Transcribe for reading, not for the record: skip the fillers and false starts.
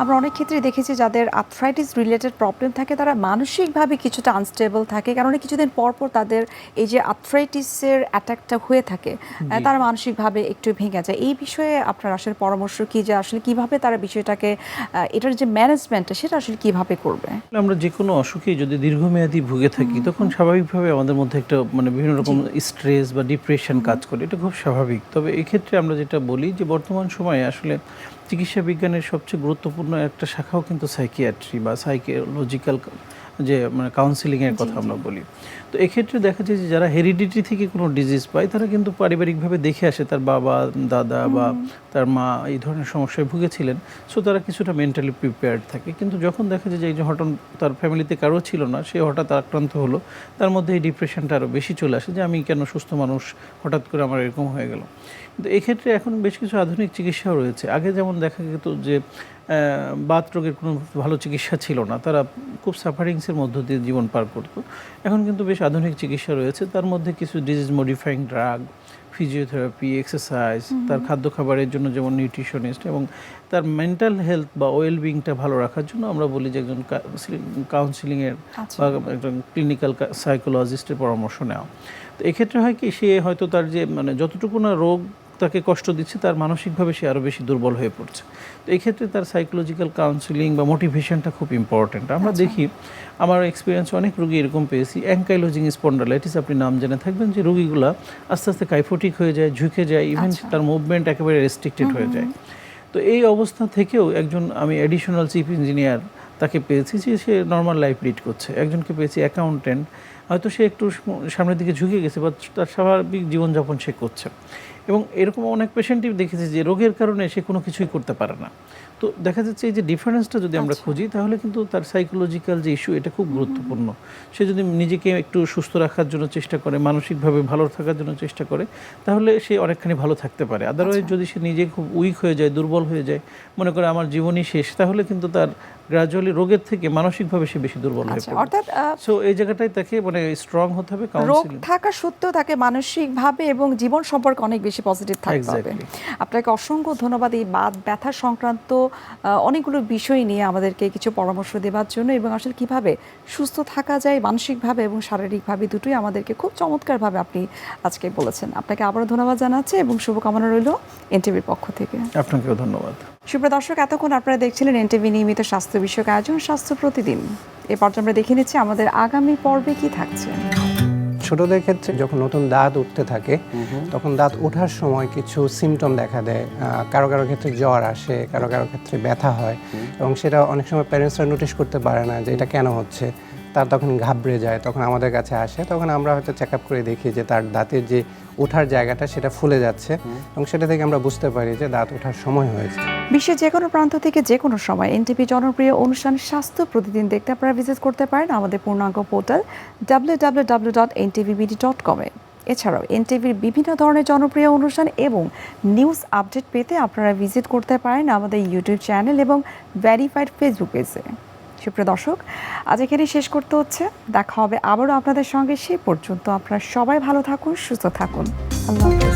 আমরা অনেক ক্ষেত্রে দেখেছি যাদের আর্থ্রাইটিস রিলেটেড প্রবলেম থাকে তারা মানসিকভাবে কিছুটা আনস্টেবল থাকে, কারণ কিছুদিন পর পর তাদের এই যে আর্থ্রাইটিসের অ্যাটাকটা হয়ে থাকে, তারা মানসিকভাবে একটু ভেঙে যায়। এই বিষয়ে আপনার আসলে পরামর্শ কি, যে আসলে কিভাবে তারা বিষয়টাকে এটার যে ম্যানেজমেন্টটা সেটা আসলে কিভাবে করবে? আমরা যে কোনো অসুখে যদি দীর্ঘমেয়াদী ভুগে থাকি তখন স্বাভাবিকভাবে আমাদের মধ্যে একটা বিভিন্ন রকম স্ট্রেস বা ডিপ্রেশন কাজ করে, এটা খুব স্বাভাবিক। তবে এক্ষেত্রে আমরা যেটা বলি যে বর্তমান সময়ে আসলে চিকিৎসা বিজ্ঞানের সবচেয়ে গুরুত্বপূর্ণ একটা শাখাও কিন্তু সাইকিয়াট্রি বা সাইকোলজিক্যাল যে কাউন্সিলিংয়ের কথা আমরা বলি। তো এক্ষেত্রে দেখা যায় যে যারা হেরিডিটি থেকে কোনো ডিজিজ পায় তারা কিন্তু পারিবারিকভাবে দেখে আসে তার বাবা দাদা বা তার মা এই ধরনের সমস্যায় ভুগেছিলেন, সো তারা কিছুটা মেন্টালি প্রিপেয়ার্ড থাকে। কিন্তু যখন দেখা যায় যে এই যে হঠাৎ তার ফ্যামিলিতে কারো ছিল না, সে হঠাৎ আক্রান্ত হলো, তার মধ্যে এই ডিপ্রেশনটা আরও বেশি চলে আসে যে আমি কেন সুস্থ মানুষ হঠাৎ করে আমার এরকম হয়ে গেল। কিন্তু এক্ষেত্রে এখন বেশ কিছু আধুনিক চিকিৎসাও রয়েছে। আগে যেমন দেখা যেত যে বাত রোগের কোনো ভালো চিকিৎসা ছিল না, তারা খুব সাফারিংসের মধ্য দিয়ে জীবন পার করতো। এখন কিন্তু বেশ আধুনিক চিকিৎসা রয়েছে, তার মধ্যে কিছু disease modifying drug, physiotherapy, exercise, তার খাদ্য খাবারের জন্য যেমন নিউট্রিশনিস্ট, এবং তার মেন্টাল হেলথ বা ওয়েলবিংটা ভালো রাখার জন্য আমরা বলি যে একজন কাউন্সিলিংয়ের বা একজন ক্লিনিক্যাল সাইকোলজিস্টের পরামর্শ নেওয়া। তো এক্ষেত্রে হয় কি, সে হয়তো তার যে যতটুকু না রোগ তাকে কষ্ট দিচ্ছে, তার মানসিকভাবে সে আরও বেশি দুর্বল হয়ে পড়ছে। তো এই ক্ষেত্রে তার সাইকোলজিক্যাল কাউন্সিলিং বা মোটিভেশনটা খুব ইম্পর্ট্যান্ট। আমরা দেখি, আমার এক্সপিরিয়েন্স অনেক রোগী এরকম পেয়েছি, অ্যাঙ্কাইলোজিং স্পন্ডালাইটিস, আপনি নাম জেনে থাকবেন, যে রোগীগুলো আস্তে আস্তে কাইফোটিক হয়ে যায়, ঝুঁকে যায়, ইভেন তার মুভমেন্ট একেবারে রেস্ট্রিক্টেড হয়ে যায়। তো এই অবস্থা থেকেও একজন, আমি অ্যাডিশনাল চিফ ইঞ্জিনিয়ার তাকে পেয়েছি যে সে নর্মাল লাইফ লিড করছে। একজনকে পেয়েছি অ্যাকাউন্টেন্ট, হয়তো সে একটু সামনের দিকে ঝুঁকে গেছে বা তার স্বাভাবিক জীবনযাপন সে করছে। এবং এরকম অনেক পেশেন্টই দেখেছি যে রোগের কারণে সে কোনো কিছুই করতে পারে না। তো দেখা যাচ্ছে এই যে ডিফারেন্সটা যদি আমরা খুঁজি, তাহলে কিন্তু তার সাইকোলজিক্যাল যে ইস্যু, এটা খুব গুরুত্বপূর্ণ। সে যদি নিজেকে একটু সুস্থ রাখার জন্য চেষ্টা করে, মানসিকভাবে ভালো থাকার জন্য চেষ্টা করে, তাহলে সে অনেকখানি ভালো থাকতে পারে। আদারওয়াইজ যদি সে নিজে খুব উইক হয়ে যায়, দুর্বল হয়ে যায়, মনে করে আমার জীবনই শেষ, তাহলে কিন্তু তার গ্রাজুয়ালি রোগের থেকে মানসিকভাবে সে বেশি দুর্বল হয়ে পড়ে। অর্থাৎ সো এই জায়গাটায় তাকে স্ট্রং হতে হবে, রোগ থাকা সত্ত্বেও তাকে মানসিকভাবে এবং জীবন সম্পর্কে অনেক বেশি পজিটিভ থাকতে হবে। আপনাকে অসংখ্য ধন্যবাদ এই বাত ব্যথা সংক্রান্ত অনেকগুলো বিষয় নিয়ে আমাদেরকে কিছু পরামর্শ দেওয়ার জন্য, এবং আসলে কিভাবে সুস্থ থাকা যায় মানসিকভাবে এবং শারীরিকভাবে দুটোই আমাদেরকে খুব চমৎকারভাবে আপনি আজকে বলেছেন। আপনাকে আবারও ধন্যবাদ জানাচ্ছি এবং শুভকামনা রইল এনটিভির পক্ষ থেকে। আপনাকেও ধন্যবাদ। সুপ্রিয় দর্শক, এতক্ষণ আপনারা দেখছিলেন এনটিভি নিয়মিত স্বাস্থ্য বিষয়ক আয়োজন স্বাস্থ্য প্রতিদিন। এ পর্যন্ত আমরা দেখে নিচ্ছি আমাদের আগামী পর্বে কি থাকছে। ছোটদের ক্ষেত্রে যখন নতুন দাঁত উঠতে থাকে তখন দাঁত ওঠার সময় কিছু সিমটম দেখা দেয়। কারো কারো ক্ষেত্রে জ্বর আসে, কারো কারো ক্ষেত্রে ব্যথা হয়, এবং সেটা অনেক সময় প্যারেন্টসরা নোটিশ করতে পারে না যে এটা কেন হচ্ছে। তার তখন ঘাবড়ে যায়, তখন আমাদের কাছে আসে, তখন আমরা হয়তো চেক আপ করে দেখি যে তার দাঁতের যে ওঠার জায়গাটা সেটা ফুলে যাচ্ছে, এবং সেটা থেকে আমরা বুঝতে পারি যে দাঁত ওঠার সময় হয়েছে। বিশ্বের যে কোনো প্রান্ত থেকে যে কোনো সময় এনটিভি জনপ্রিয় অনুষ্ঠান স্বাস্থ্য প্রতিদিন দেখতে আপনারা ভিজিট করতে পারেন আমাদের পূর্ণাঙ্গ পোর্টাল www.ntvbd.com এ। এছাড়াও এনটিভির বিভিন্ন ধরনের জনপ্রিয় অনুষ্ঠান এবং নিউজ আপডেট পেতে আপনারা ভিজিট করতে পারেন আমাদের ইউটিউব চ্যানেল এবং ভেরিফাইড ফেসবুক পেজে। সুপ্রিয় দর্শক, আজ এখানেই শেষ করতে হচ্ছে। দেখা হবে আবারও আপনাদের সঙ্গে। সেই পর্যন্ত আপনারা সবাই ভালো থাকুন, সুস্থ থাকুন। আল্লাহ হাফেজ।